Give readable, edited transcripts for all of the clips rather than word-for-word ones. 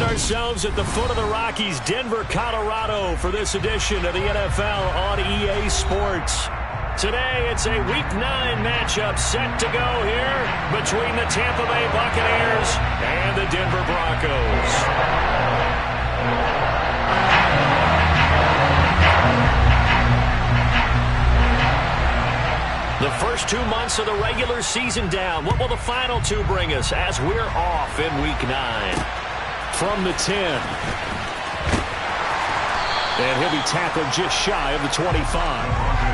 find ourselves at the foot of the Rockies, Denver, Colorado, for this edition of the NFL on EA Sports. Today, it's a Week 9 matchup set to go here between the Tampa Bay Buccaneers and the Denver Broncos. The first 2 months of the regular season down. What will the final 2 bring us as we're off in Week 9? From the 10. And he'll be tackled just shy of the 25.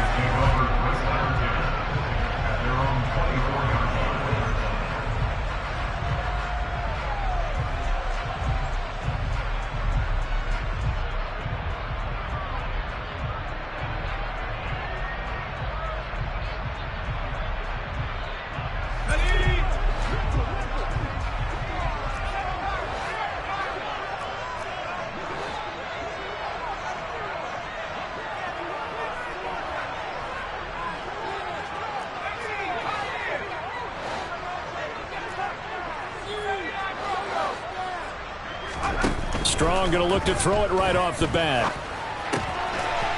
Strong going to look to throw it right off the bat.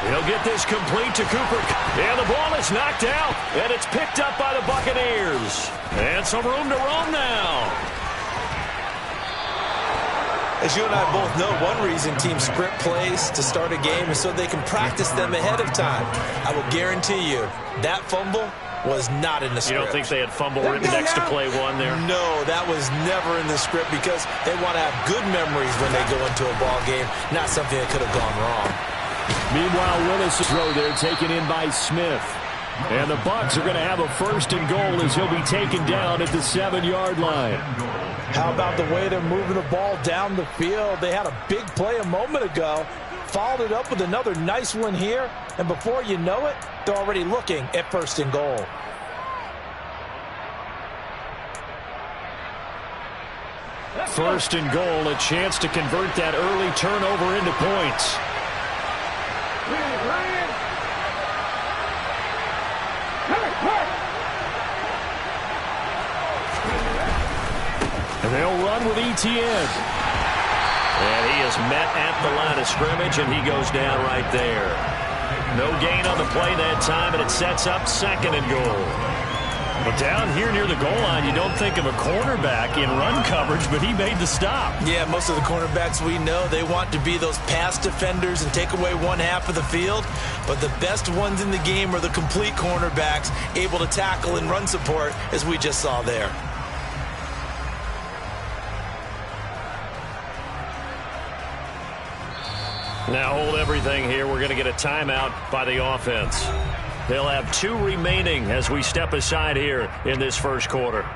He'll get this complete to Cooper. And the ball is knocked out. And it's picked up by the Buccaneers. And some room to roam now. As you and I both know, one reason teams script plays to start a game is so they can practice them ahead of time. I will guarantee you that fumble was not in the script. You don't think they had fumble written next to play 1 there? No, that was never in the script because they want to have good memories when they go into a ball game, not something that could have gone wrong. Meanwhile, Willis' throw there taken in by Smith. And the Bucs are going to have a 1st and goal as he'll be taken down at the 7-yard line. How about the way they're moving the ball down the field? They had a big play a moment ago, followed it up with another nice one here, and before you know it, they're already looking at 1st and goal. First and goal, a chance to convert that early turnover into points. And they'll run with Etienne. And he is met at the line of scrimmage, and he goes down right there. No gain on the play that time, and it sets up 2nd and goal. But down here near the goal line, you don't think of a cornerback in run coverage, but he made the stop. Yeah, most of the cornerbacks we know, they want to be those pass defenders and take away 1/2 of the field. But the best ones in the game are the complete cornerbacks, able to tackle and run support, as we just saw there. Now hold everything here. We're going to get a timeout by the offense. They'll have 2 remaining as we step aside here in this first quarter.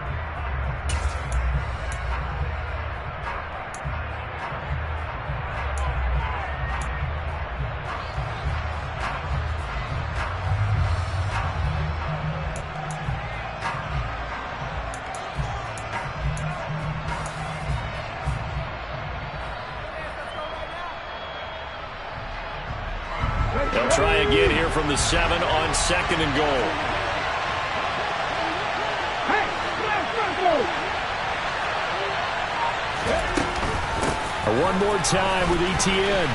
They'll try again here from the 7 on 2nd and goal. One more time with Etienne.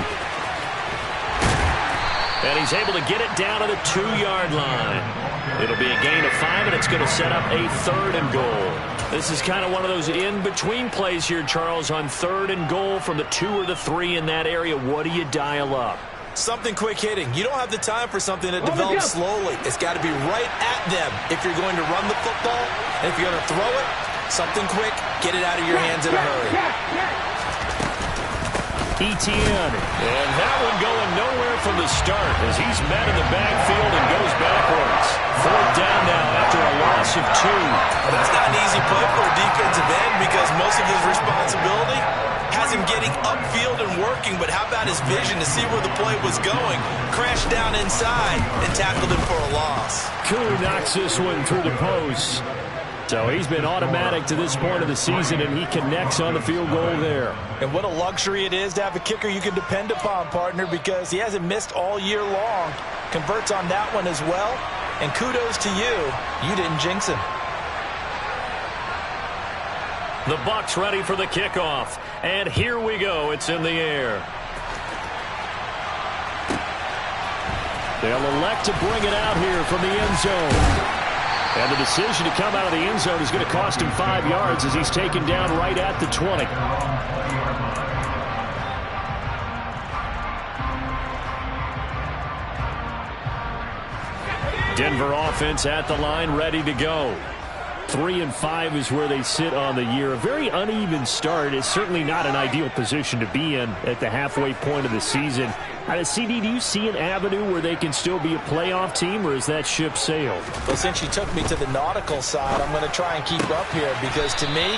And he's able to get it down to the 2-yard line. It'll be a gain of 5, and it's going to set up a 3rd and goal. This is kind of one of those in-between plays here, Charles, on 3rd and goal from the 2 or the 3 in that area. What do you dial up? Something quick hitting. You don't have the time for something that develops slowly. It's got to be right at them if you're going to run the football. And if you're going to throw it, something quick, get it out of your hands in a hurry. Etienne. And that one going nowhere from the start as he's met in the backfield and goes backwards. 4th down now after a loss of 2. Well, that's not an easy play for a defensive end because most of his responsibility has him getting upfield and working, but how about his vision to see where the play was going? Crashed down inside and tackled him for a loss. Koo knocks this one through the post. So he's been automatic to this point of the season, and he connects on the field goal there. And what a luxury it is to have a kicker you can depend upon, partner, because he hasn't missed all year long. Converts on that one as well. And kudos to you. You didn't jinx him. The Bucs ready for the kickoff. And here we go. It's in the air. They'll elect to bring it out here from the end zone. And the decision to come out of the end zone is going to cost him 5 yards as he's taken down right at the 20. Denver offense at the line, ready to go. 3-5 is where they sit on the year. A very uneven start. It's certainly not an ideal position to be in at the halfway point of the season. CD, do you see an avenue where they can still be a playoff team, or is that ship sailed? Well, since you took me to the nautical side, I'm going to try and keep up here because, to me,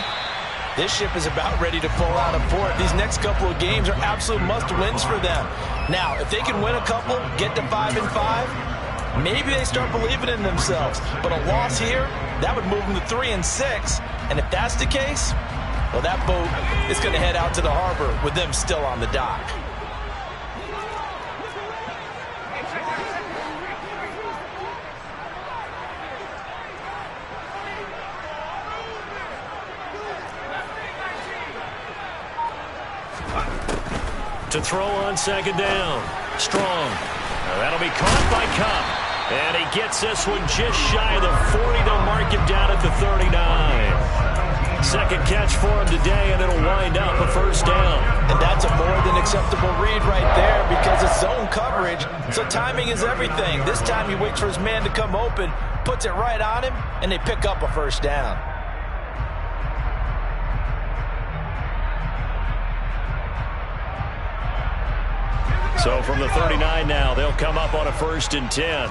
this ship is about ready to pull out of port. These next couple of games are absolute must-wins for them. Now, if they can win a couple, get to 5-5, maybe they start believing in themselves. But a loss here, that would move them to 3-6. And if that's the case, well, that boat is going to head out to the harbor with them still on the dock. To throw on second down. Strong. That'll be caught by Kupp. And he gets this one just shy of the 40. They'll mark him down at the 39. Second catch for him today, and it'll wind up a first down. And that's a more than acceptable read right there because it's zone coverage, so timing is everything. This time he waits for his man to come open, puts it right on him, and they pick up a first down. So from the 39 now, they'll come up on a 1st and 10.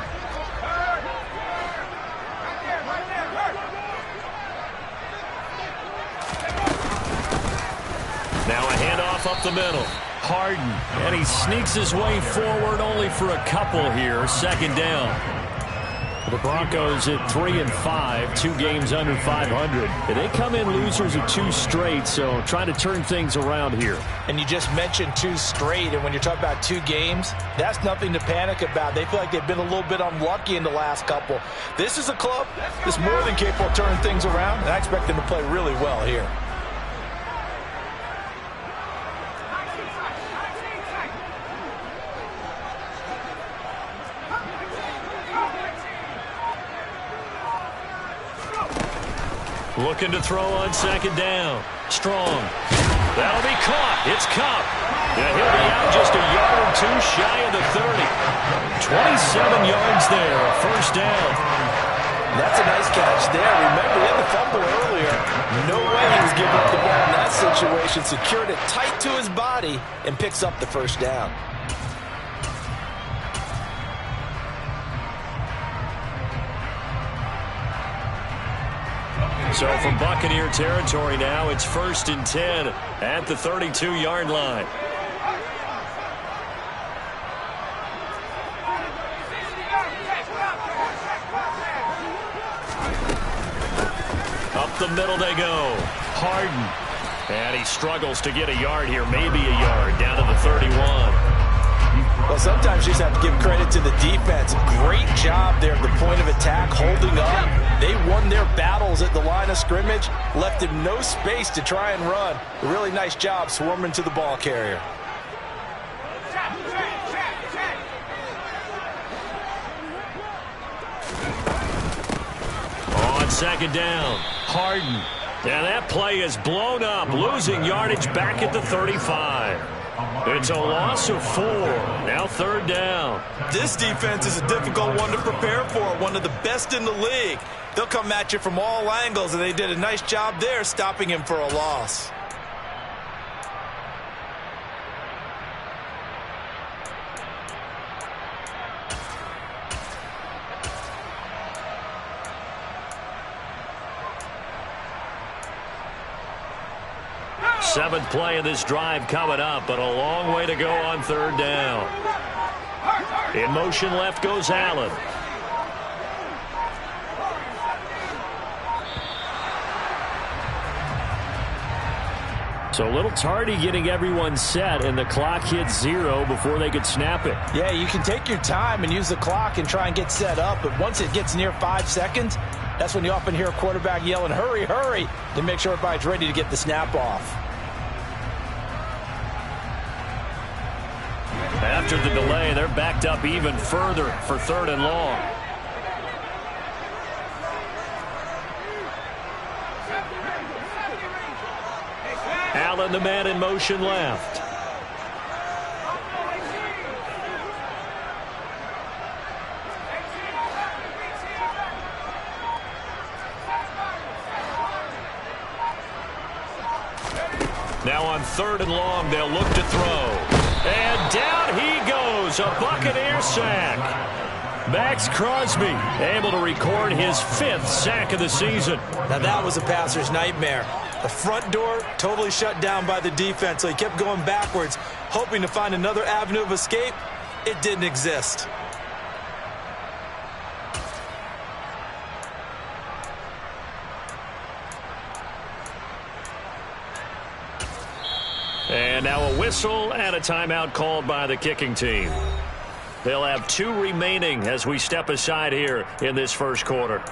Now a handoff up the middle. Harden, and he sneaks his way forward only for a couple here. Second down. The Broncos at 3-5, 2 games under 500. They come in losers of 2 straight, so trying to turn things around here. And you just mentioned 2 straight, and when you're talking about 2 games, that's nothing to panic about. They feel like they've been a little bit unlucky in the last couple. This is a club that's more than capable of turning things around, and I expect them to play really well here. Looking to throw on second down. Strong. That'll be caught. It's Kupp. And he'll be out just a yard or 2 shy of the 30. 27 yards there, a first down. That's a nice catch there. Remember, he had the fumble earlier. No way he was giving up the ball in that situation. Secured it tight to his body and picks up the first down. So from Buccaneer territory now, it's 1st and 10 at the 32-yard line. Up the middle they go. Harden. And he struggles to get a yard here, maybe a yard, down to the 31. Well, sometimes you just have to give credit to the defense. Great job there at the point of attack, holding up. They won their battles at the line of scrimmage, left him no space to try and run. A really nice job swarming to the ball carrier. On second down, Harden. And that play is blown up, losing yardage back at the 35. It's a loss of 4. Now 3rd down. This defense is a difficult one to prepare for, one of the best in the league. They'll come at you from all angles, and they did a nice job there stopping him for a loss. Seventh play of this drive coming up, but a long way to go on 3rd down. In motion left goes Allen. So a little tardy getting everyone set, and the clock hits 0 before they could snap it. Yeah, you can take your time and use the clock and try and get set up, but once it gets near 5 seconds, That's when you often hear a quarterback yelling, hurry, hurry, to make sure everybody's ready to get the snap off. After the delay, they're backed up even further for 3rd and long. Allen, the man in motion left. Now on 3rd and long, they'll look to throw. And down he goes, a Buccaneer sack. Maxx Crosby able to record his 5th sack of the season. Now that was a passer's nightmare. The front door totally shut down by the defense, so he kept going backwards, hoping to find another avenue of escape. It didn't exist. And now a whistle and a timeout called by the kicking team. They'll have 2 remaining as we step aside here in this first quarter.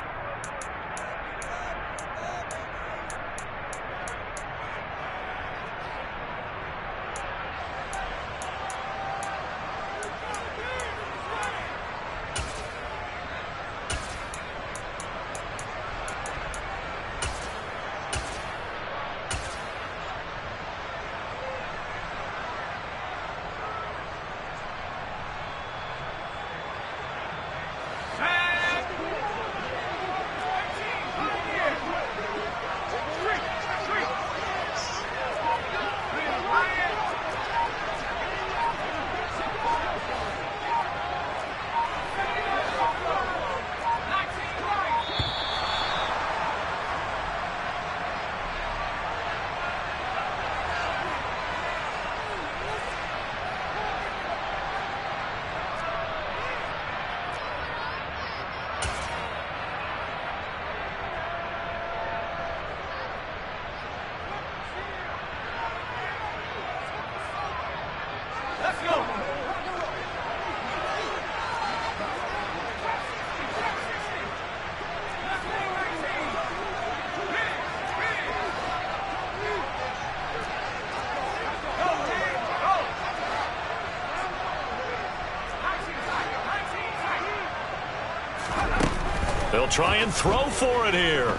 They'll try and throw for it here.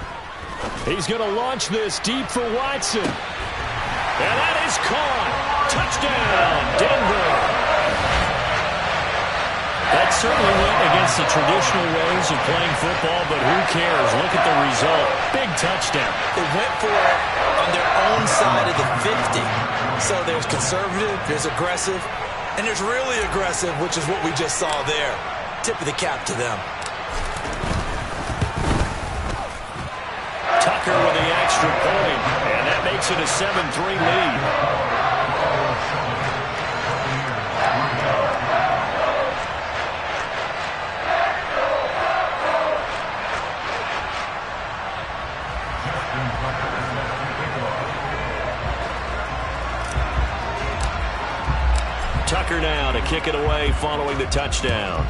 He's going to launch this deep for Watson. And that is caught. Touchdown, Denver. That certainly went against the traditional ways of playing football, but who cares? Look at the result. Big touchdown. They went for it on their own side of the 50. So there's conservative, there's aggressive, and there's really aggressive, which is what we just saw there. Tip of the cap to them. Tucker with the extra point, and that makes it a 7-3 lead. Tucker now to kick it away following the touchdown.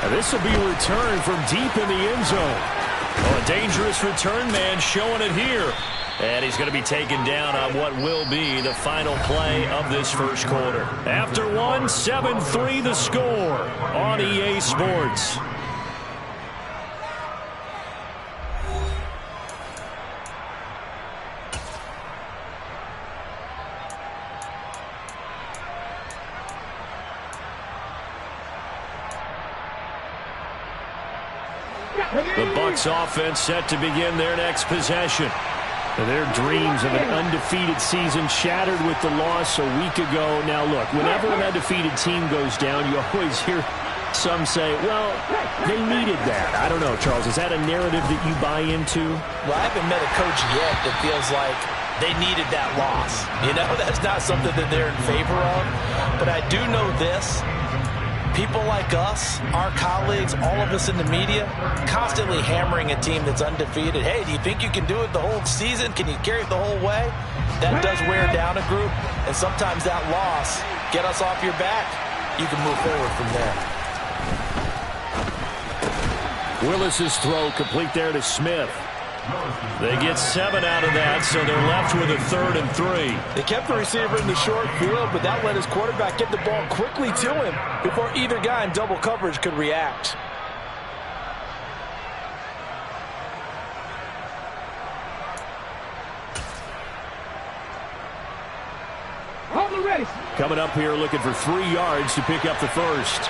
And this will be a return from deep in the end zone. Oh, a dangerous return man showing it here. And he's going to be taken down on what will be the final play of this first quarter. After one, 7-3 the score on EA Sports. The Bucs offense set to begin their next possession. Their dreams of an undefeated season shattered with the loss a week ago. Now, look, whenever an undefeated team goes down, you always hear some say, well, they needed that. I don't know, Charles. Is that a narrative that you buy into? Well, I haven't met a coach yet that feels like they needed that loss. You know, that's not something that they're in favor of. But I do know this. People like us, our colleagues, all of us in the media, constantly hammering a team that's undefeated. Hey, do you think you can do it the whole season? Can you carry it the whole way? That does wear down a group, and sometimes that loss get us off your back. you can move forward from there. Willis's throw complete there to Smith. They get 7 out of that, so they're left with a 3rd and 3. They kept the receiver in the short field, but that let his quarterback get the ball quickly to him before either guy in double coverage could react. Coming up here looking for 3 yards to pick up the first.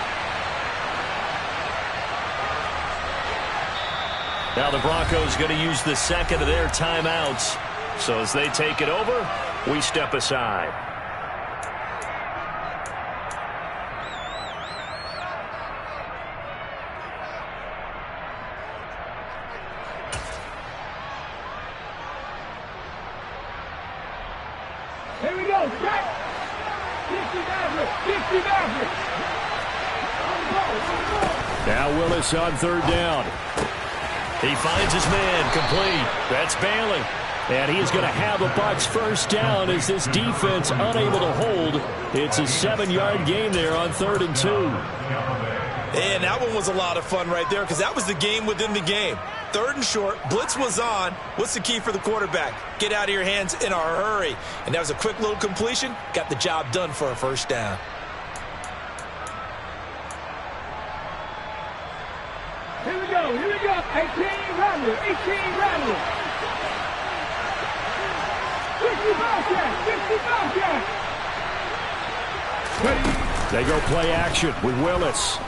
Now the Broncos going to use the second of their timeouts. So as they take it over, we step aside. Here we go. 50 Maverick. Now Willis on 3rd down. He finds his man complete. That's Bailey. And he is going to have a Bucs first down as this defense unable to hold. It's a 7-yard gain there on 3rd and 2. And that one was a lot of fun right there because that was the game within the game. 3rd and short, blitz was on. What's the key for the quarterback? Get out of your hands in a hurry. And that was a quick little completion. Got the job done for a first down. Here we go. 18 Rattler. 50 Bobcat. They go play action with Willis.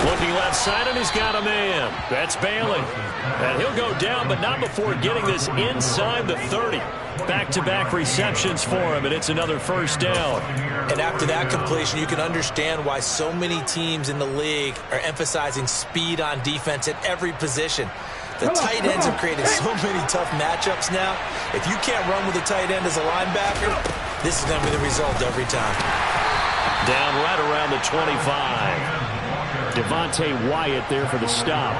Looking left side, and he's got a man. That's Bailey. And he'll go down, but not before getting this inside the 30. Back-to-back receptions for him, and it's another first down. And after that completion, you can understand why so many teams in the league are emphasizing speed on defense at every position. The tight ends have created so many tough matchups now. If you can't run with a tight end as a linebacker, this is going to be the result every time. Down right around the 25. Devontae Wyatt there for the stop.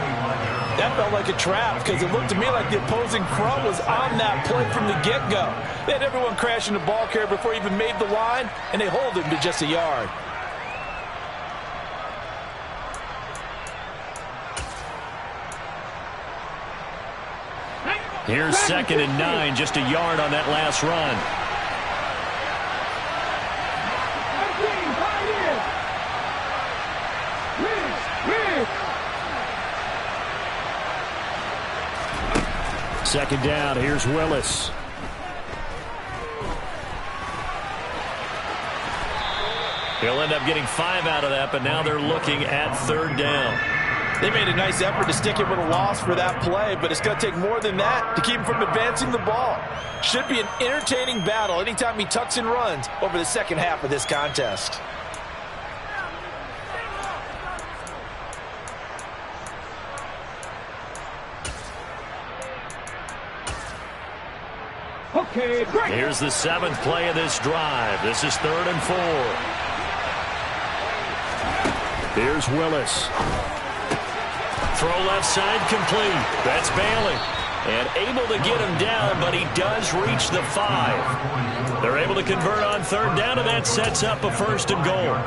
That felt like a trap because it looked to me like the opposing front was on that play from the get-go. They had everyone crashing the ball carrier before he even made the line, and they hold him to just a yard. Here's 2nd and 9, just a yard on that last run. Second down, here's Willis. He'll end up getting 5 out of that, but now they're looking at 3rd down. They made a nice effort to stick him with a loss for that play, but it's going to take more than that to keep him from advancing the ball. Should be an entertaining battle anytime he tucks and runs over the second half of this contest. Okay, great. Here's the 7th play of this drive. This is 3rd and 4. Here's Willis. Throw left side complete. That's Bailey. And able to get him down, but he does reach the 5. They're able to convert on 3rd down, and that sets up a 1st and goal.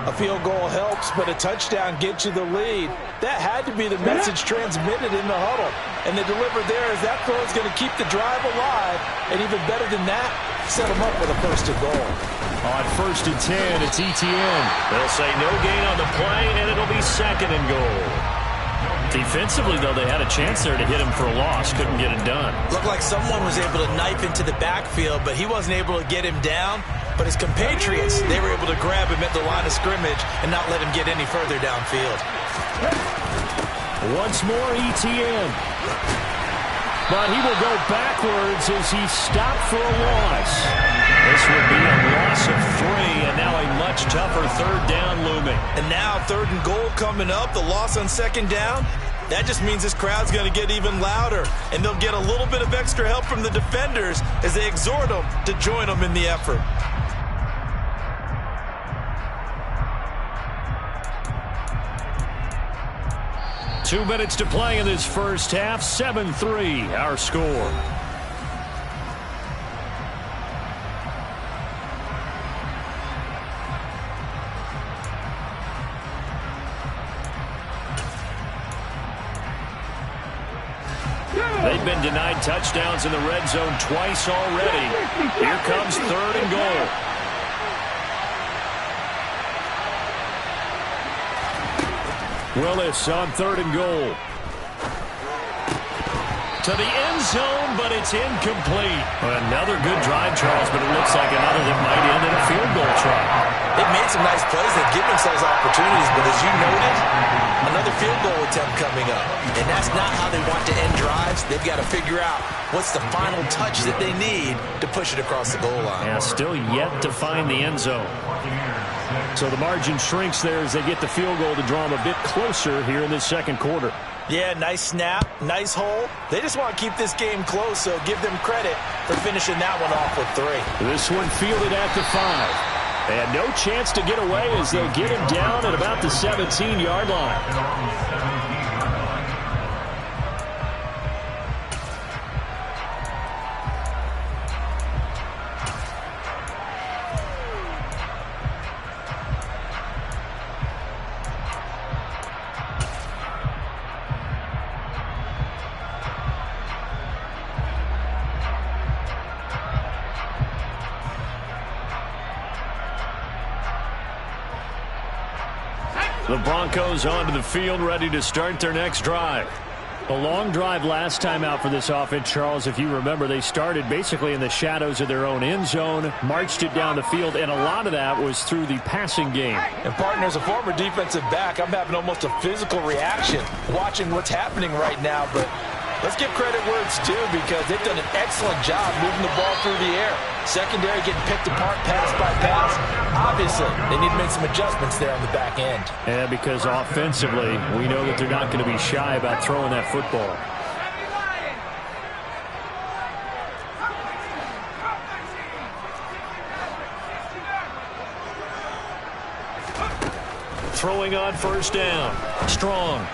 A field goal helps, but a touchdown gets you the lead. That had to be the message transmitted in the huddle. And they delivered there as that throw is going to keep the drive alive. And even better than that, set them up with a 1st and goal. On 1st and 10, it's ETN. They'll say no gain on the play, and it'll be 2nd and goal. Defensively, though, they had a chance there to hit him for a loss. Couldn't get it done. Looked like someone was able to knife into the backfield, but he wasn't able to get him down. But his compatriots, they were able to grab him at the line of scrimmage and not let him get any further downfield. Once more, ETN. But he will go backwards as he stopped for a loss. This would be a loss of 3, and now a much tougher 3rd down looming. And now 3rd and goal coming up, the loss on 2nd down. That just means this crowd's going to get even louder, and they'll get a little bit of extra help from the defenders as they exhort them to join them in the effort. Two minutes to play in this first half. 7-3, our score. They've been denied touchdowns in the red zone twice already. Here comes 3rd and goal. Willis on 3rd and goal. To the end zone, but it's incomplete. Another good drive, Charles, but it looks like another that might end in a field goal try. They've made some nice plays. They've given themselves opportunities, but as you noted, another field goal attempt coming up. And that's not how they want to end drives. They've got to figure out what's the final touch that they need to push it across the goal line. Yeah, still yet to find the end zone. So the margin shrinks there as they get the field goal to draw them a bit closer here in this second quarter. Yeah, nice snap, nice hole. They just want to keep this game close, so give them credit for finishing that one off with 3. This one fielded at the 5. And no chance to get away as they'll get him down at about the 17-yard line. The Broncos onto the field, ready to start their next drive. A long drive last time out for this offense, Charles. If you remember, they started basically in the shadows of their own end zone, marched it down the field, and a lot of that was through the passing game. And, partner, as a former defensive back, I'm having almost a physical reaction watching what's happening right now. But let's give credit where it's due because they've done an excellent job moving the ball through the air. Secondary getting picked apart pass by pass. Obviously, they need to make some adjustments there on the back end. Yeah, because offensively, we know that they're not going to be shy about throwing that football. Throwing on 1st down. Strong.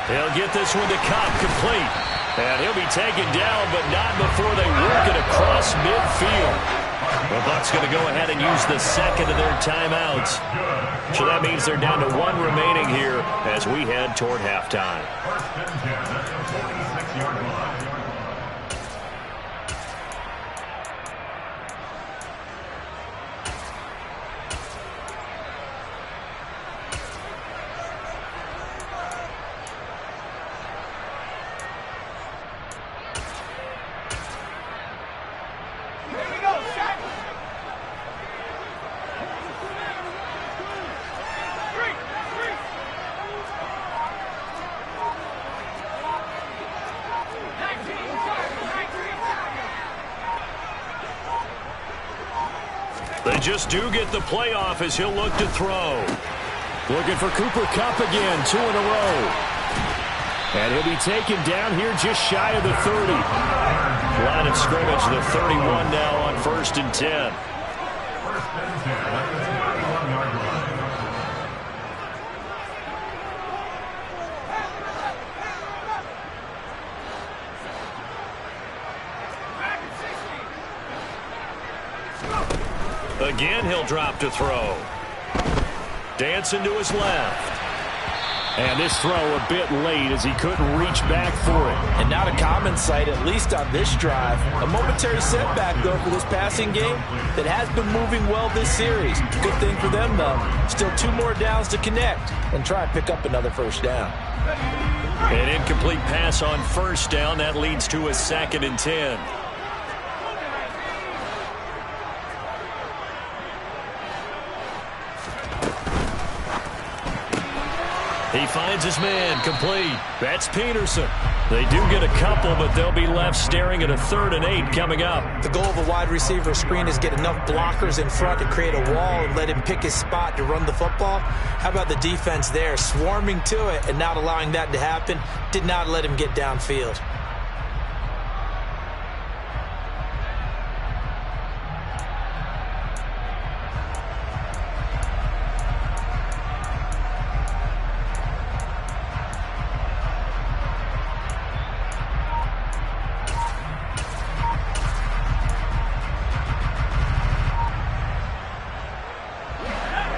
They'll get this one to Cobb, complete. And he'll be taken down, but not before they work it across midfield. The Bucs going to go ahead and use the second of their timeouts. So that means they're down to 1 remaining here as we head toward halftime. They just do get the playoff as he'll look to throw. Looking for Cooper Kupp again, 2 in a row. And he'll be taken down here just shy of the 30. Line of scrimmage, the 31 now on 1st and 10. Again, he'll drop to throw. Dancing to his left. And this throw a bit late as he couldn't reach back for it. And not a common sight, at least on this drive. A momentary setback, though, for this passing game that has been moving well this series. Good thing for them, though. Still 2 more downs to connect and try and pick up another 1st down. An incomplete pass on 1st down. That leads to a 2nd and 10. He finds his man, complete. That's Peterson. They do get a couple, but they'll be left staring at a 3rd and 8 coming up. The goal of a wide receiver screen is get enough blockers in front to create a wall and let him pick his spot to run the football. How about the defense there, swarming to it and not allowing that to happen? Did not let him get downfield.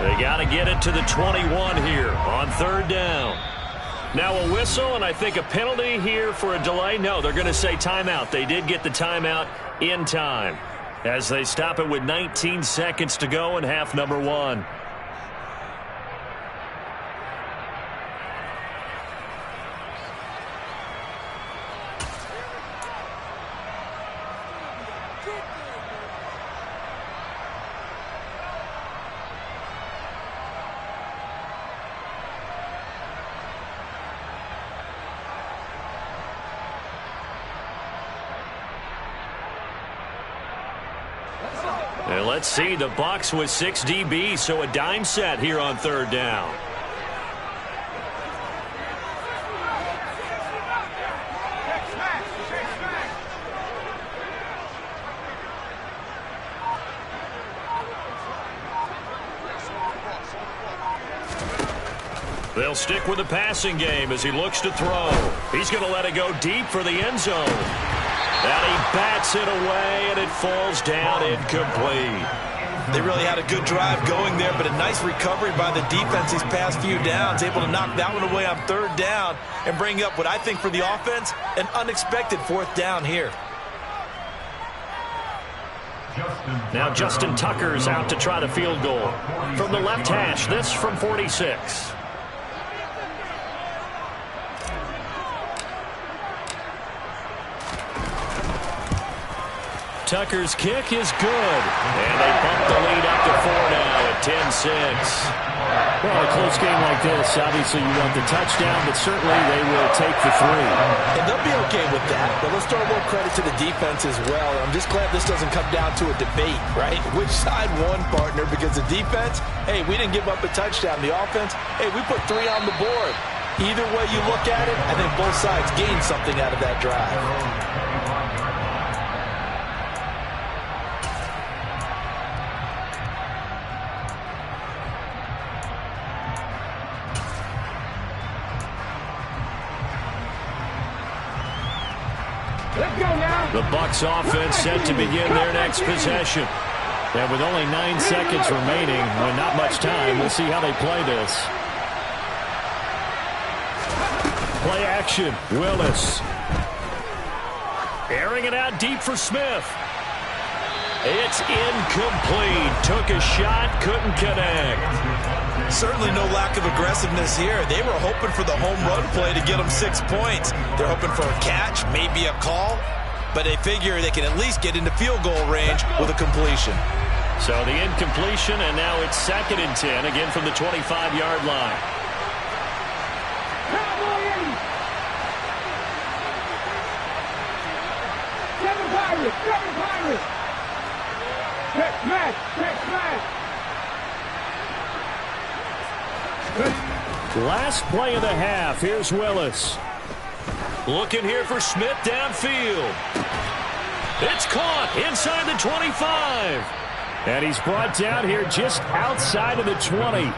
They got to get it to the 21 here on 3rd down. Now a whistle, and I think a penalty here for a delay. No, they're going to say timeout. They did get the timeout in time as they stop it with 19 seconds to go in half number one. And let's see, the Bucs with 6 DBs, so a dime set here on third down. They'll stick with the passing game as he looks to throw. He's going to let it go deep for the end zone. And he bats it away, and it falls down incomplete. They really had a good drive going there, but a nice recovery by the defense these past few downs, able to knock that one away on third down and bring up what I think for the offense, an unexpected fourth down here. Now Justin Tucker's out to try the field goal. From the left hash, this from 46. Tucker's kick is good. And they bump the lead up to 4 now at 10-6. Well, a close game like this, obviously you want the touchdown, but certainly they will take the 3. And they'll be okay with that, but let's throw more credit to the defense as well. I'm just glad this doesn't come down to a debate, right? Which side won, partner? Because the defense, hey, we didn't give up a touchdown. The offense, hey, we put 3 on the board. Either way you look at it, I think both sides gained something out of that drive. The Bucs offense set to begin their next possession. And with only 9 seconds remaining, and not much time, we'll see how they play this. Play action, Willis. Airing it out deep for Smith. It's incomplete. Took a shot, couldn't connect. Certainly no lack of aggressiveness here. They were hoping for the home run play to get them 6 points. They're hoping for a catch, maybe a call, but they figure they can at least get into field goal range with a completion. So the incompletion, and now it's 2nd and 10, again from the 25-yard line. Seven Pirates! Check smash! Last play of the half. Here's Willis. Looking here for Smith downfield. It's caught inside the 25. And he's brought down here just outside of the 20.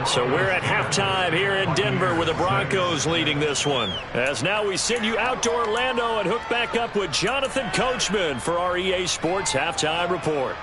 So we're at halftime here in Denver with the Broncos leading this one. As now we send you out to Orlando and hook back up with Jonathan Coachman for our EA Sports Halftime Report.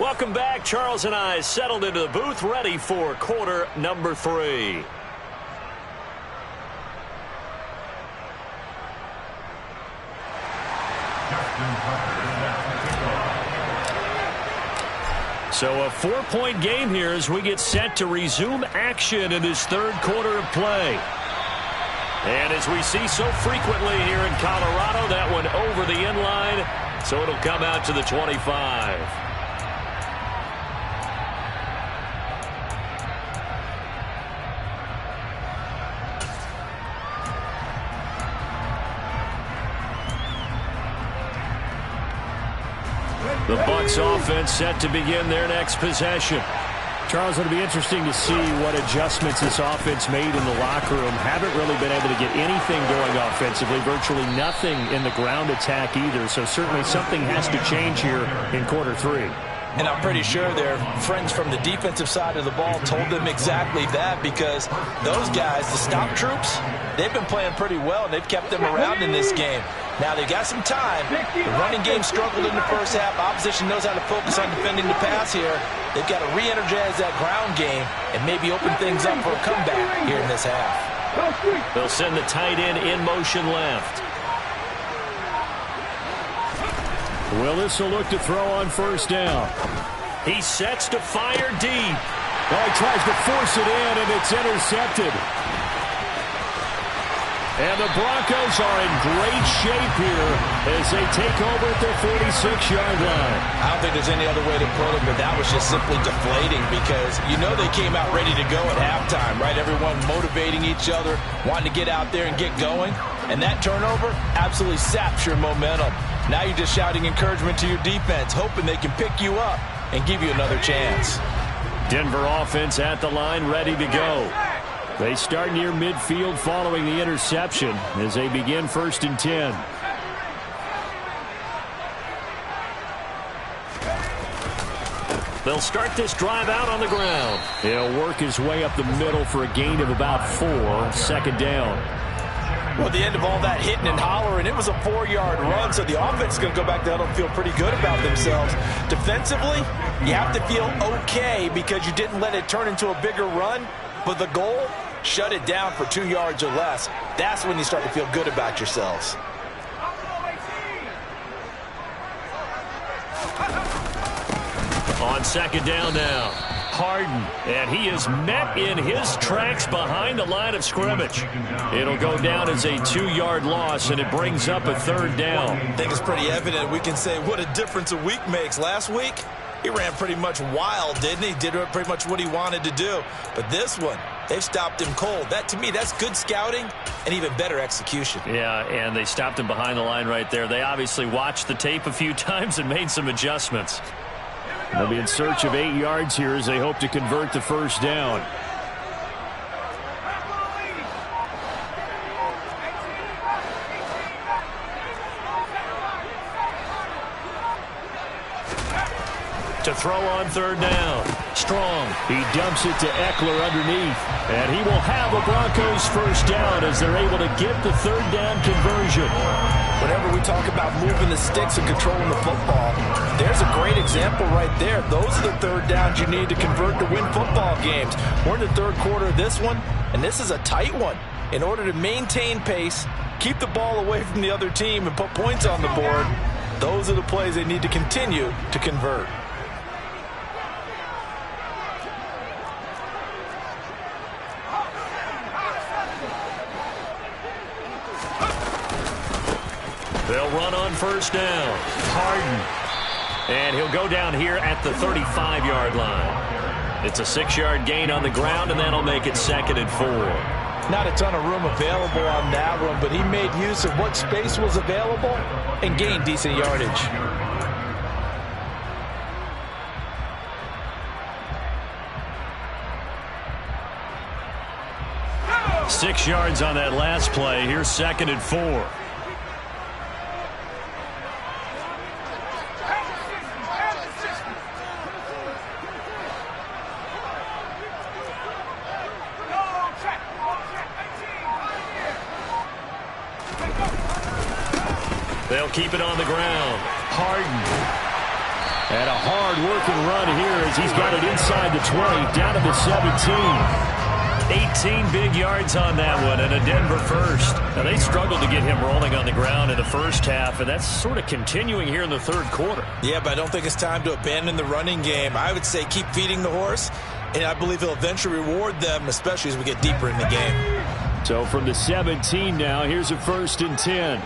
Welcome back. Charles and I settled into the booth, ready for quarter number 3. So a 4-point game here as we get set to resume action in this third quarter of play. And as we see so frequently here in Colorado, that one over the end line, so it'll come out to the 25. The Bucs offense set to begin their next possession. Charles, it'll be interesting to see what adjustments this offense made in the locker room. Haven't really been able to get anything going offensively, virtually nothing in the ground attack either. So certainly something has to change here in quarter 3. And I'm pretty sure their friends from the defensive side of the ball told them exactly that, because those guys, the stop troops, they've been playing pretty well, and they've kept them around in this game. Now, they got some time. The running game struggled in the first half. Opposition knows how to focus on defending the pass here. They've got to re-energize that ground game and maybe open things up for a comeback here in this half. They'll send the tight end in motion left. Willis will look to throw on first down. He sets to fire deep. Oh, he tries to force it in, and it's intercepted. And the Broncos are in great shape here as they take over at their 46-yard line. I don't think there's any other way to put it, but that was just simply deflating, because you know they came out ready to go at halftime, right? Everyone motivating each other, wanting to get out there and get going. And that turnover absolutely saps your momentum. Now you're just shouting encouragement to your defense, hoping they can pick you up and give you another chance. Denver offense at the line, ready to go. They start near midfield following the interception as they begin 1st and 10. They'll start this drive out on the ground. He'll work his way up the middle for a gain of about 4, 2nd down. Well, at the end of all that hitting and hollering, it was a 4-yard run, so the offense is going to go back there and feel pretty good about themselves. Defensively, you have to feel okay because you didn't let it turn into a bigger run, but the goal, shut it down for 2 yards or less. That's when you start to feel good about yourselves. On 2nd down now, Harden, and he is met in his tracks behind the line of scrimmage. It'll go down as a 2-yard loss, and it brings up a 3rd down. I think it's pretty evident. We can say what a difference a week makes. Last week, he ran pretty much wild, didn't he? Did pretty much what he wanted to do. But this one, they've stopped him cold. That, to me, that's good scouting and even better execution. Yeah, and they stopped him behind the line right there. They obviously watched the tape a few times and made some adjustments. They'll be in search of 8 yards here as they hope to convert the 1st down. To throw on 3rd down. Strong. He dumps it to Eckler underneath. And he will have a Broncos 1st down as they're able to get the 3rd down conversion. Whenever we talk about moving the sticks and controlling the football, there's a great example right there. Those are the 3rd downs you need to convert to win football games. We're in the 3rd quarter of this one, and this is a tight one. In order to maintain pace, keep the ball away from the other team, and put points on the board, those are the plays they need to continue to convert. They'll run on 1st down. Harden. And he'll go down here at the 35-yard line. It's a 6-yard gain on the ground, and that'll make it 2nd and 4. Not a ton of room available on that one, but he made use of what space was available and gained decent yardage. 6 yards on that last play. Here's 2nd and 4. They'll keep it on the ground. Harden. And a hard-working run here as he's got it inside the 20, down to the 17. 18 big yards on that one, and a Denver first. Now, they struggled to get him rolling on the ground in the first half, and that's sort of continuing here in the 3rd quarter. Yeah, but I don't think it's time to abandon the running game. I would say keep feeding the horse, and I believe he'll eventually reward them, especially as we get deeper in the game. So from the 17 now, here's a 1st and 10.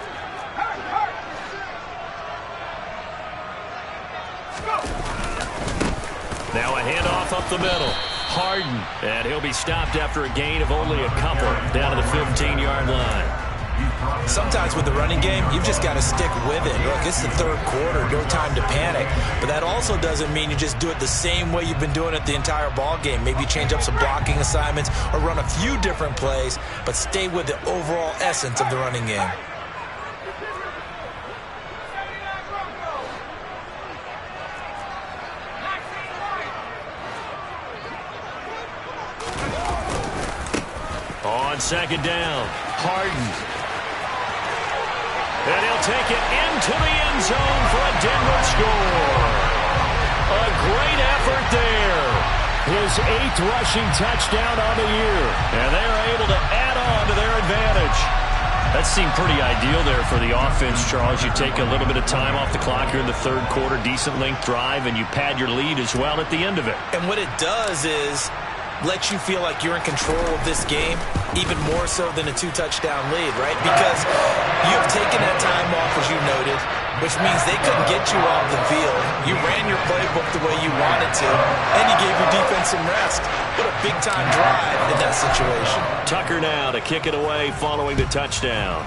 Now a handoff up the middle. Harden, and he'll be stopped after a gain of only a couple down to the 15-yard line. Sometimes with the running game, you've just got to stick with it. Look, it's the 3rd quarter, no time to panic. But that also doesn't mean you just do it the same way you've been doing it the entire ball game. Maybe change up some blocking assignments or run a few different plays, but stay with the overall essence of the running game. on second down. Harden. And he'll take it into the end zone for a Denver score. A great effort there. His 8th rushing touchdown on the year. And they're able to add on to their advantage. That seemed pretty ideal there for the offense, Charles. You take a little bit of time off the clock here in the third quarter, decent length drive, and you pad your lead as well at the end of it. And what it does is let you feel like you're in control of this game, even more so than a 2-touchdown lead, right? Because you've taken that time off, as you noted, which means they couldn't get you off the field. You ran your playbook the way you wanted to, and you gave your defense some rest. What a big-time drive in that situation. Tucker now to kick it away following the touchdown.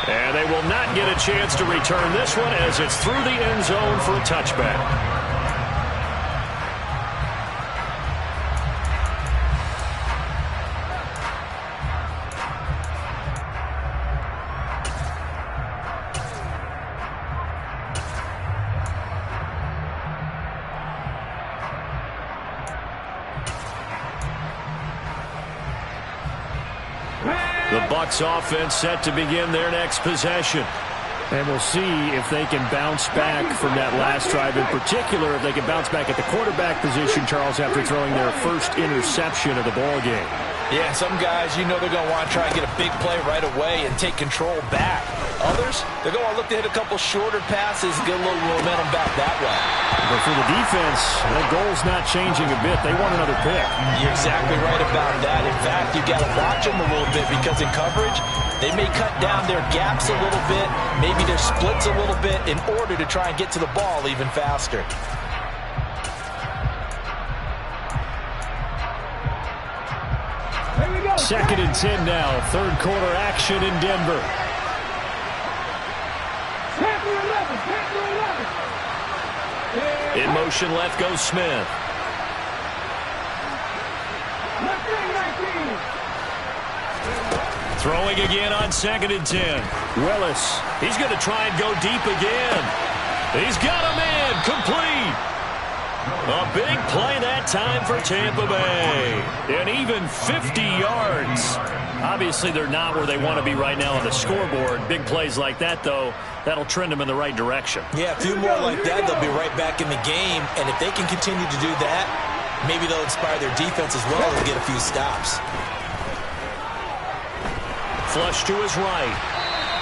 And they will not get a chance to return this one as it's through the end zone for a touchback. The Bucs offense set to begin their next possession. And we'll see if they can bounce back from that last drive. In particular, if they can bounce back at the quarterback position, Charles, after throwing their first interception of the ball game. Yeah, some guys, you know they're going to want to try and get a big play right away and take control back. Others, they're going to look to hit a couple shorter passes, get a little momentum back that way. But for the defense, that goal's not changing a bit. They want another pick. You're exactly right about that. In fact, you got to watch them a little bit because in coverage, they may cut down their gaps a little bit, maybe their splits a little bit in order to try and get to the ball even faster. Second and 10 now. Third quarter action in Denver. In motion left goes Smith. Throwing again on second and 10. Willis. He's going to try and go deep again. He's got him in. Complete. A big play that time for Tampa Bay. And even 50 yards. Obviously, they're not where they want to be right now on the scoreboard. Big plays like that, though, that'll trend them in the right direction. Yeah, a few more like that, they'll be right back in the game. And if they can continue to do that, maybe they'll inspire their defense as well and get a few stops. Flush to his right.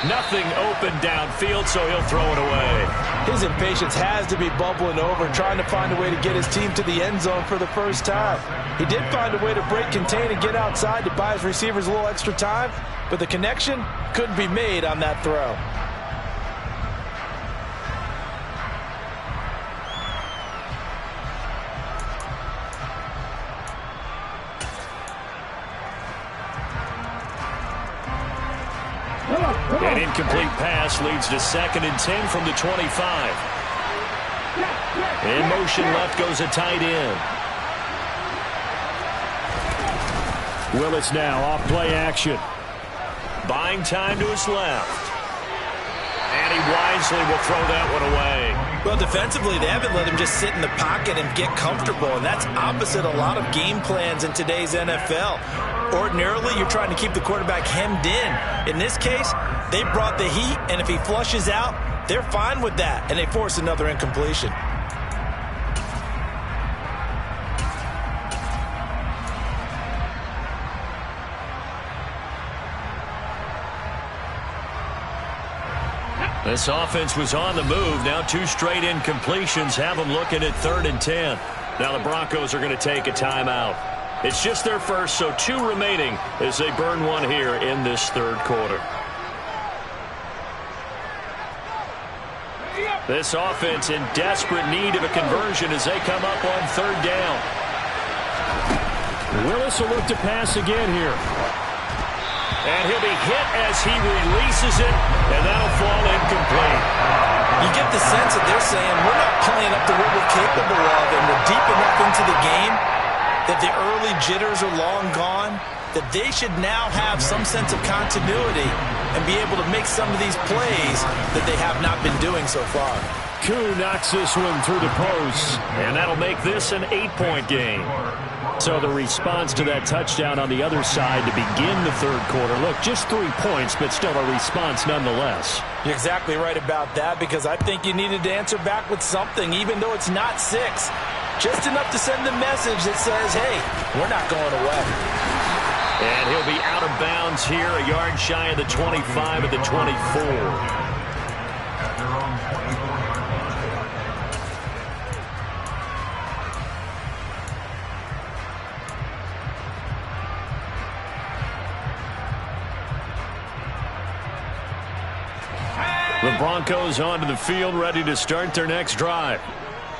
Nothing open downfield, so he'll throw it away. His impatience has to be bubbling over, trying to find a way to get his team to the end zone for the first time. He did find a way to break, contain, and get outside to buy his receivers a little extra time, but the connection couldn't be made on that throw. An incomplete pass leads to second and 10 from the 25. In motion left goes a tight end. Willis now off play action. Buying time to his left. And he wisely will throw that one away. Well, defensively, they haven't let him just sit in the pocket and get comfortable, and that's opposite a lot of game plans in today's NFL. Ordinarily, you're trying to keep the quarterback hemmed in. In this case, they brought the heat, and if he flushes out, they're fine with that, and they force another incompletion. This offense was on the move. Now 2 straight incompletions have them looking at third and 10. Now the Broncos are going to take a timeout. It's just their first, so 2 remaining as they burn one here in this third quarter. This offense in desperate need of a conversion as they come up on third down. Willis will look to pass again here. And he'll be hit as he releases it, and that'll fall incomplete. You get the sense that they're saying, we're not playing up to what we're capable of, and we're deep enough into the game that the early jitters are long gone, that they should now have some sense of continuity and be able to make some of these plays that they have not been doing so far. Koo knocks this one through the post, and that'll make this an 8-point game. So the response to that touchdown on the other side to begin the third quarter. Look, just 3 points, but still a response nonetheless. You're exactly right about that, because I think you needed to answer back with something, even though it's not 6. Just enough to send the message that says, hey, we're not going away. And he'll be out of bounds here, a yard shy of the 25 at the 24. The Broncos onto the field, ready to start their next drive.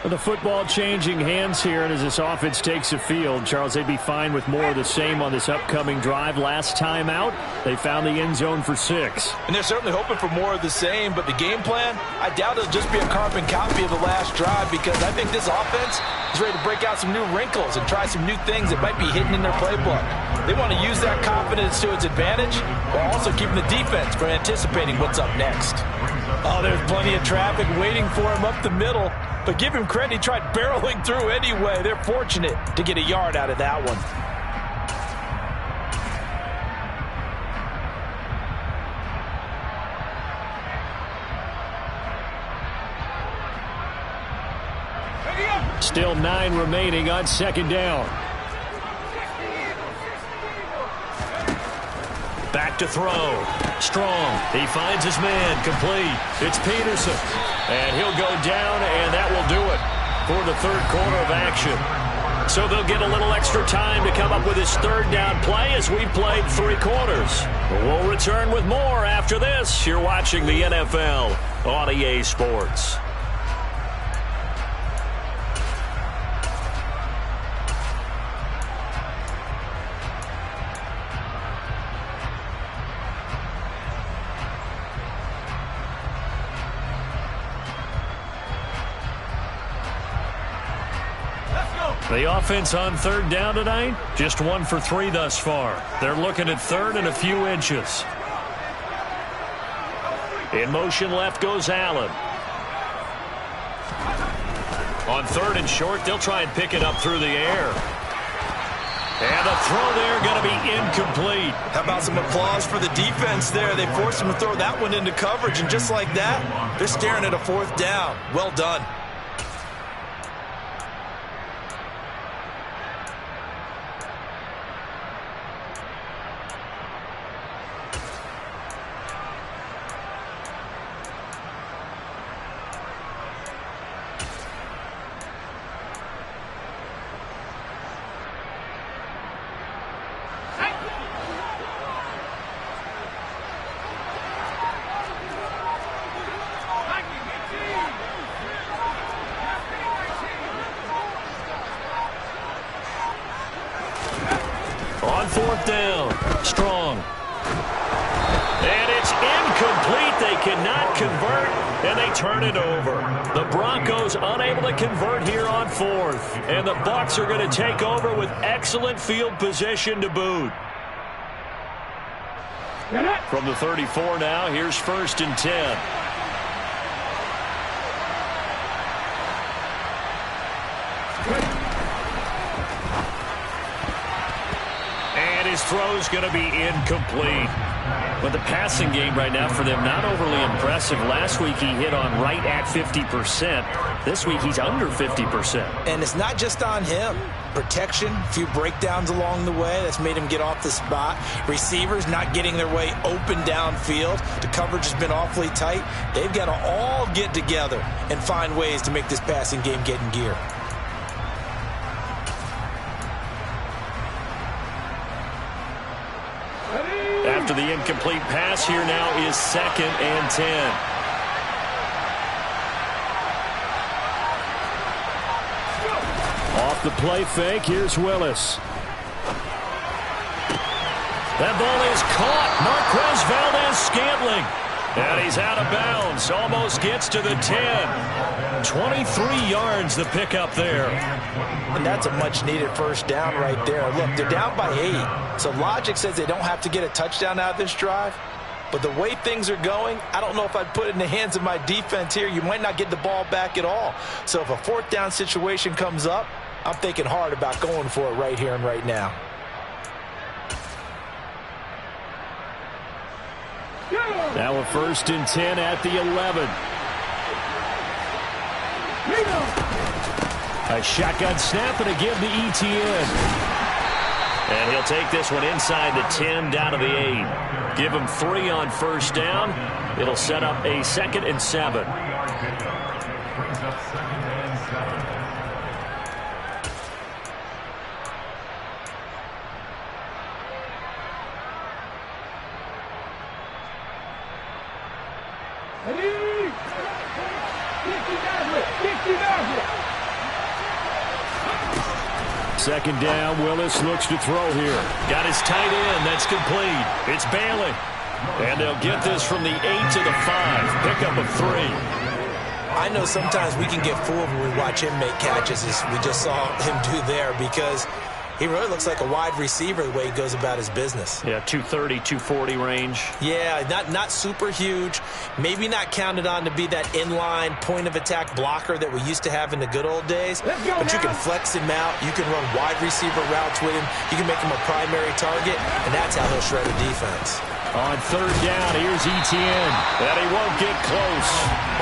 The football changing hands here, and as this offense takes the field, Charles, they'd be fine with more of the same on this upcoming drive. Last time out, they found the end zone for 6. And they're certainly hoping for more of the same, but the game plan, I doubt it'll just be a carbon copy of the last drive, because I think this offense is ready to break out some new wrinkles and try some new things that might be hidden in their playbook. They want to use that confidence to its advantage while also keeping the defense from anticipating what's up next. Oh, there's plenty of traffic waiting for him up the middle. But give him credit, he tried barreling through anyway. They're fortunate to get a yard out of that one. Still 9 remaining on second down. Back to throw. Strong. He finds his man. Complete. It's Peterson. And he'll go down, and that will do it for the third quarter of action. So they'll get a little extra time to come up with his third down play as we've played 3 quarters. We'll return with more after this. You're watching the NFL on EA Sports. The offense on third down tonight, just 1 for 3 thus far. They're looking at third and a few inches. In motion left goes Allen. On third and short, they'll try and pick it up through the air. And the throw there going to be incomplete. How about some applause for the defense there? They forced him to throw that one into coverage, and just like that, they're staring at a 4th down. Well done. On 4th down, Strong. And it's incomplete. They cannot convert, and they turn it over. The Broncos unable to convert here on 4th. And the Bucs are going to take over with excellent field position to boot. From the 34 now, here's 1st and 10. His throw's going to be incomplete. But the passing game right now for them, not overly impressive. Last week he hit on right at 50%. This week he's under 50%. And it's not just on him. Protection, a few breakdowns along the way. That's made him get off the spot. Receivers not getting their way open downfield. The coverage has been awfully tight. They've got to all get together and find ways to make this passing game get in gear. After the incomplete pass, here now is 2nd and 10. Off the play fake, here's Willis. That ball is caught. Marquez Valdes-Scantling. And he's out of bounds. Almost gets to the 10. 23 yards the pickup there. And that's a much-needed first down right there. Look, they're down by 8. So logic says they don't have to get a touchdown out of this drive. But the way things are going, I don't know if I'd put it in the hands of my defense here. You might not get the ball back at all. So if a fourth down situation comes up, I'm thinking hard about going for it right here and right now. Now a 1st and 10 at the 11. A shotgun snap and a give to ETN. And he'll take this one inside the 10 down to the 8. Give him 3 on first down. It'll set up a 2nd and 7. Second down, Willis looks to throw here. Got his tight end, that's complete. It's Bailey. And they'll get this from the 8 to the 5. Pickup of 3. I know sometimes we can get fooled when we watch him make catches, as we just saw him do there, because he really looks like a wide receiver the way he goes about his business. Yeah, 230, 240 range. Yeah, not super huge. Maybe not counted on to be that inline point-of-attack blocker that we used to have in the good old days. But you can flex him out. You can run wide receiver routes with him. You can make him a primary target, and that's how he'll shred a defense. On 3rd down, here's ETN. And he won't get close.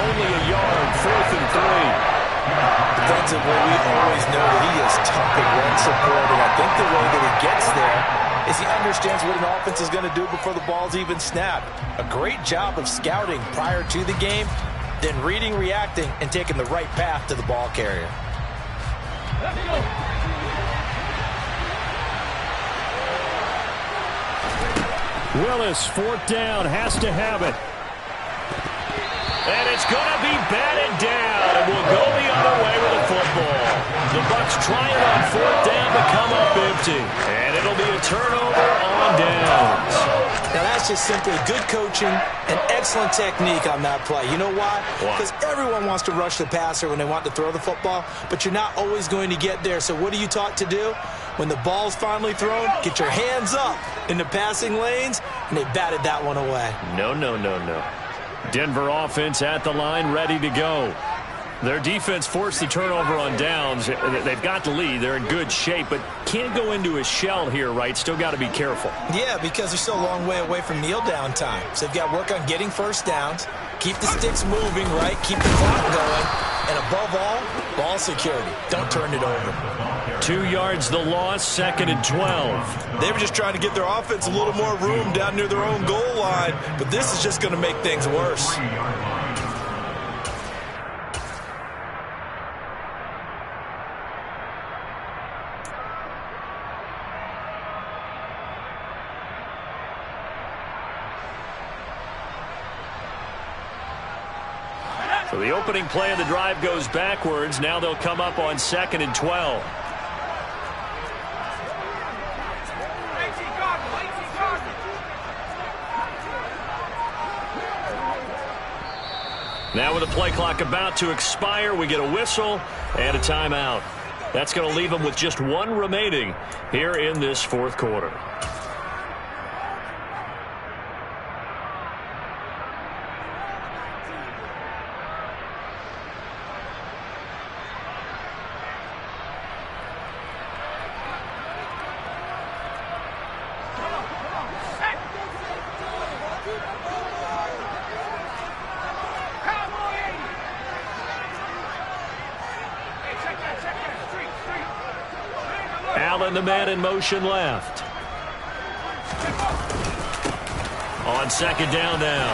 Only a yard, 4th and 3. Defensively, we always know that he is tough in run support, and I think the way that he gets there is he understands what an offense is going to do before the ball's even snapped. A great job of scouting prior to the game, then reading, reacting, and taking the right path to the ball carrier. Willis, 4th down, has to have it. And it's going to be batted down, and we'll go the other way with the football. The Bucs trying on 4th down to come up empty. And it'll be a turnover on downs. Now that's just simply good coaching and excellent technique on that play. You know why? Because everyone wants to rush the passer when they want to throw the football, but you're not always going to get there. So what are you taught to do? When the ball's finally thrown, get your hands up in the passing lanes, and they batted that one away. No, no, no, no. Denver offense at the line, ready to go. Their defense forced the turnover on downs. They've got the lead. They're in good shape, but can't go into a shell here, right? Still got to be careful. Yeah, because they're still a long way away from kneel down time. So they've got to work on getting first downs, keep the sticks moving, right? Keep the clock going. And above all, ball security. Don't turn it over. 2 yards the loss, 2nd and 12. They were just trying to give their offense a little more room down near their own goal line, but this is just going to make things worse. So the opening play of the drive goes backwards. Now they'll come up on 2nd and 12. Now with the play clock about to expire, we get a whistle and a timeout. That's going to leave them with just 1 remaining here in this 4th quarter. Allen, the man in motion left. On 2nd down now.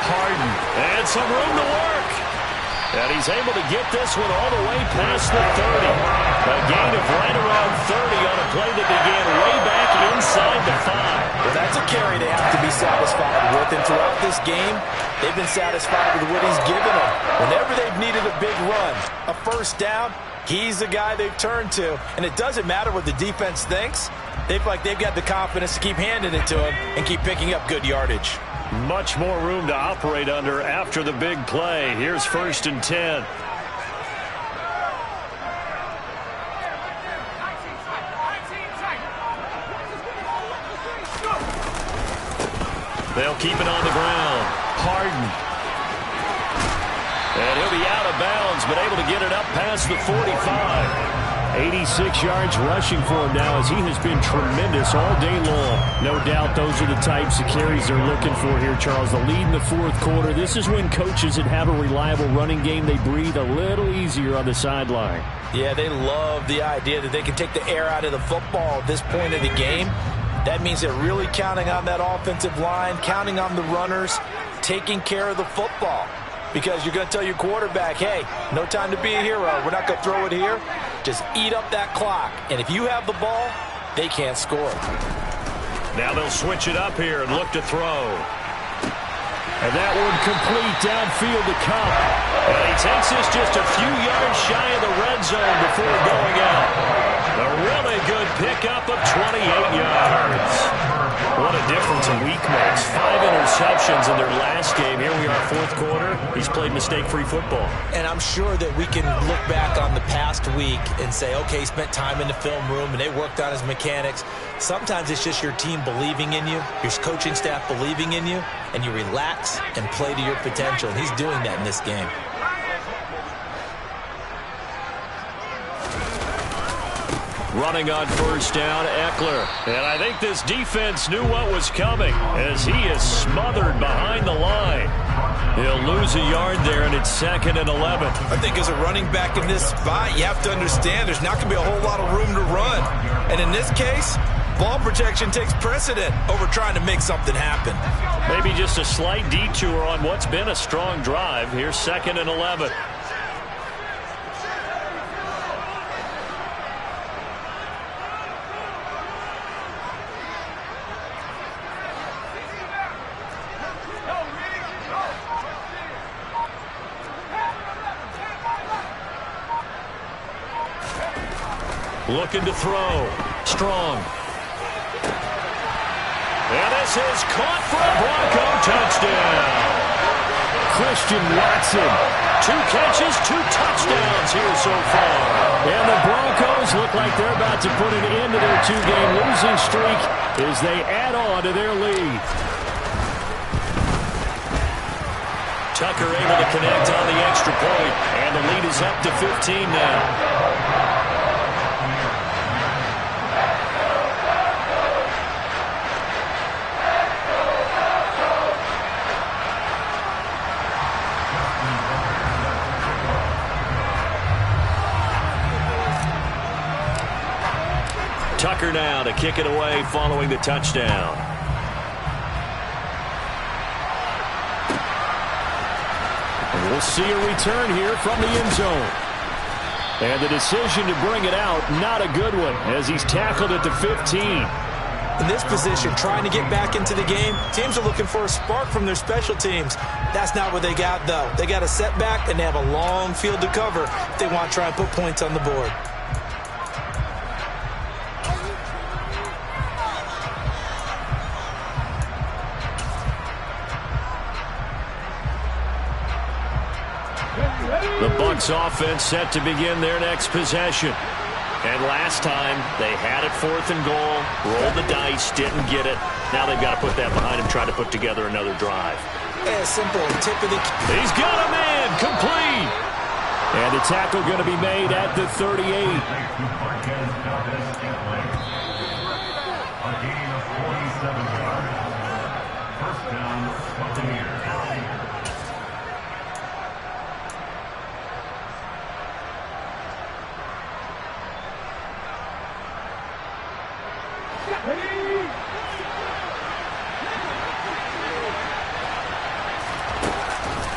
Harden, and some room to work. And he's able to get this one all the way past the 30. A gain of right around 30 on a play that began way back inside the 5. Well, that's a carry they have to be satisfied with. And throughout this game, they've been satisfied with what he's given them. Whenever they've needed a big run, a first down, he's the guy they've turned to. And it doesn't matter what the defense thinks. They feel like they've got the confidence to keep handing it to him and keep picking up good yardage. Much more room to operate under after the big play. Here's 1st and 10. They'll keep it on the ground. Harden. And he'll be out of bounds, but able to get it up past the 45. 86 yards rushing for him now, as he has been tremendous all day long. No doubt those are the types of carries they're looking for here, Charles. The lead in the 4th quarter. This is when coaches that have a reliable running game, they breathe a little easier on the sideline. Yeah, they love the idea that they can take the air out of the football at this point of the game. That means they're really counting on that offensive line, counting on the runners, taking care of the football. Because you're going to tell your quarterback, hey, no time to be a hero. We're not going to throw it here. Just eat up that clock. And if you have the ball, they can't score. Now they'll switch it up here and look to throw. And that one complete downfield to Kupp. And he takes this just a few yards shy of the red zone before going out. A really good pickup of 28 yards. What a difference a week makes. 5 interceptions in their last game. Here we are, 4th quarter. He's played mistake-free football. And I'm sure that we can look back on the past week and say, okay, he spent time in the film room and they worked on his mechanics. Sometimes it's just your team believing in you, your coaching staff believing in you, and you relax and play to your potential. And he's doing that in this game. Running on 1st down, Eckler. And I think this defense knew what was coming, as he is smothered behind the line. He'll lose a yard there, and it's 2nd and 11. I think as a running back in this spot, you have to understand there's not going to be a whole lot of room to run. And in this case, ball protection takes precedent over trying to make something happen. Maybe just a slight detour on what's been a strong drive. Here's 2nd and 11. Looking to throw. Strong. And this is caught for a Bronco touchdown. Christian Watson. 2 catches, 2 touchdowns here so far. And the Broncos look like they're about to put an end to their 2-game losing streak as they add on to their lead. Tucker able to connect on the extra point, and the lead is up to 15 now. Tucker now to kick it away following the touchdown. And we'll see a return here from the end zone. And the decision to bring it out, not a good one, as he's tackled at the 15. In this position, trying to get back into the game, teams are looking for a spark from their special teams. That's not what they got, though. They got a setback, and they have a long field to cover if they want to try and put points on the board. The Bucs offense set to begin their next possession. And last time, they had it 4th and goal, rolled the dice, didn't get it. Now they've got to put that behind them, try to put together another drive. Yeah, simple. Tip of the... He's got a man, complete. And the tackle going to be made at the 38.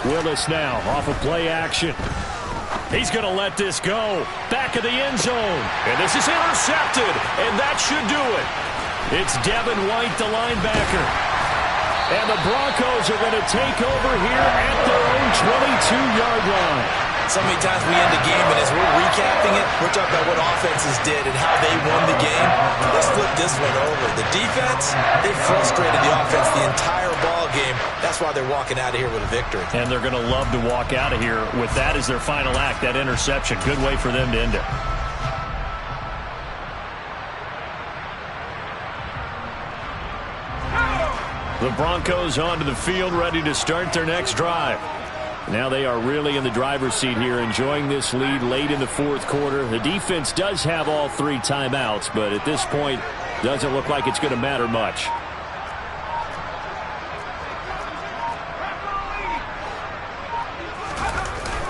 Willis now off of play action. He's going to let this go. Back of the end zone. And this is intercepted. And that should do it. It's Devin White, the linebacker. And the Broncos are going to take over here at their own 22-yard line. So many times we end the game, and as we're recapping it, we're talking about what offenses did and how they won the game. Let's flip this one over. The defense, they frustrated the offense the entire ball game. That's why they're walking out of here with a victory. And they're going to love to walk out of here with that as their final act, that interception. Good way for them to end it. The Broncos onto the field, ready to start their next drive. Now they are really in the driver's seat here, enjoying this lead late in the fourth quarter. The defense does have all 3 timeouts, but at this point, doesn't look like it's going to matter much.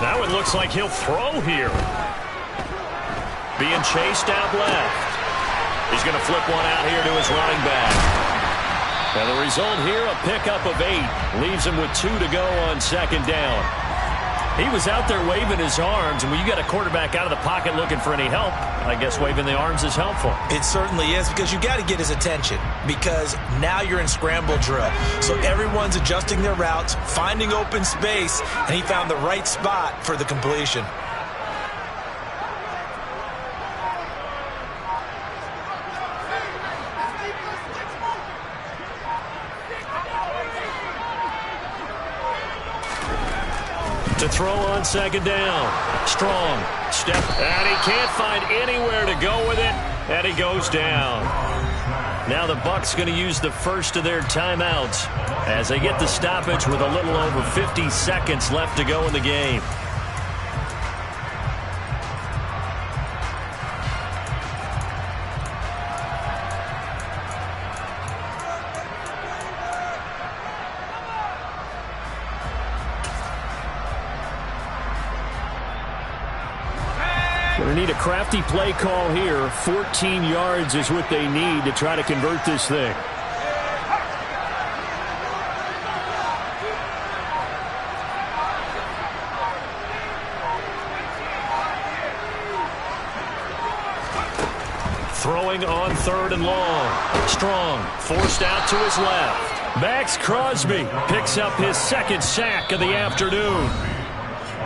Now it looks like he'll throw here. Being chased out left. He's going to flip one out here to his running back. And the result here, a pickup of 8. Leaves him with 2 to go on second down. He was out there waving his arms, and when you got a quarterback out of the pocket looking for any help, I guess waving the arms is helpful. It certainly is, because you got to get his attention, because now you're in scramble drill. So everyone's adjusting their routes, finding open space, and he found the right spot for the completion. To throw on second down. Strong. Step. And he can't find anywhere to go with it. And he goes down. Now the Bucs going to use the first of their timeouts as they get the stoppage with a little over 50 seconds left to go in the game. Going to need a crafty play call here. 14 yards is what they need to try to convert this thing. Throwing on 3rd and long. Strong, forced out to his left. Max Crosby picks up his 2nd sack of the afternoon.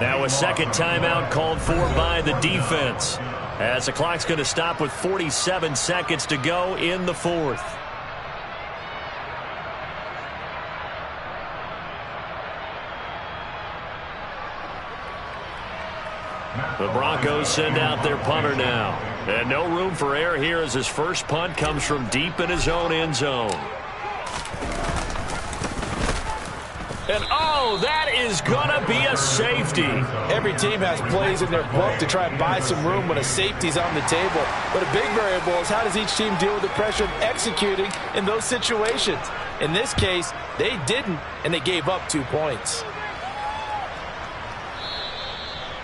Now a second timeout called for by the defense, as the clock's going to stop with 47 seconds to go in the 4th. The Broncos send out their punter now. And no room for error here as his first punt comes from deep in his own end zone. And, oh, that is going to be a safety. Every team has plays in their book to try and buy some room when a safety's on the table. But a big variable is how does each team deal with the pressure of executing in those situations. In this case, they didn't, and they gave up 2 points.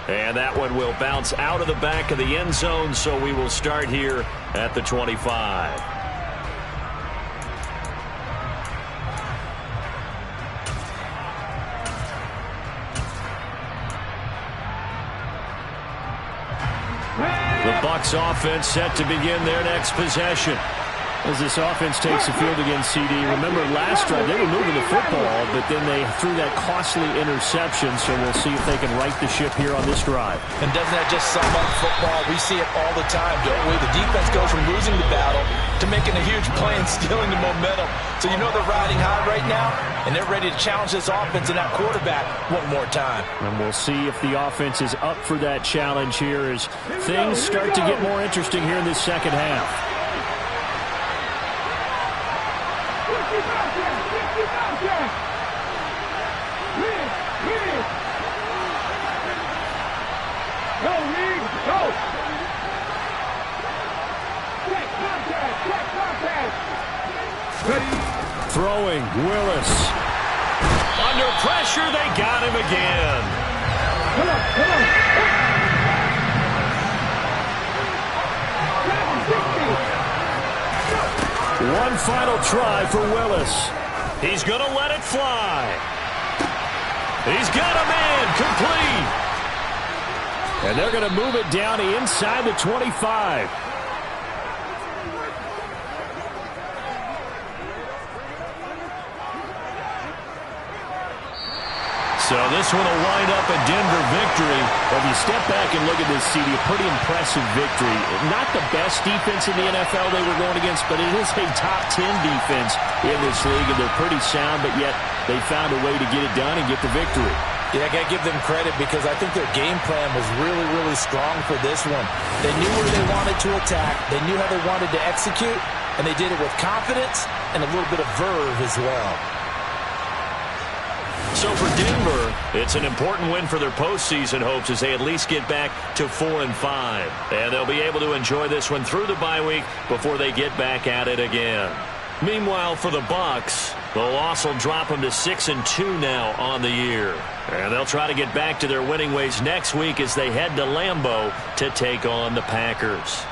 And that one will bounce out of the back of the end zone, so we will start here at the 25. The Bucs offense set to begin their next possession. As this offense takes the field against CD, remember last drive they were moving the football, but then they threw that costly interception, so we'll see if they can right the ship here on this drive. And doesn't that just sum up football? We see it all the time, don't we? The defense goes from losing the battle to making a huge play and stealing the momentum. So you know they're riding high right now, and they're ready to challenge this offense and that quarterback one more time. And we'll see if the offense is up for that challenge here as things start to get more interesting here in this second half. Throwing, Willis. Under pressure, they got him again. Come on. One final try for Willis. He's going to let it fly. He's got a man complete. And they're going to move it down to inside the 25. So this one will wind up a Denver victory. Well, if you step back and look at this, CD, a pretty impressive victory. Not the best defense in the NFL they were going against, but it is a top 10 defense in this league, and they're pretty sound, but yet they found a way to get it done and get the victory. Yeah, I got to give them credit because I think their game plan was really, really strong for this one. They knew where they wanted to attack. They knew how they wanted to execute, and they did it with confidence and a little bit of verve as well. So for Denver, it's an important win for their postseason hopes as they at least get back to 4-5. And they'll be able to enjoy this one through the bye week before they get back at it again. Meanwhile, for the Bucs, the loss will drop them to 6-2 now on the year. And they'll try to get back to their winning ways next week as they head to Lambeau to take on the Packers.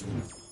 it.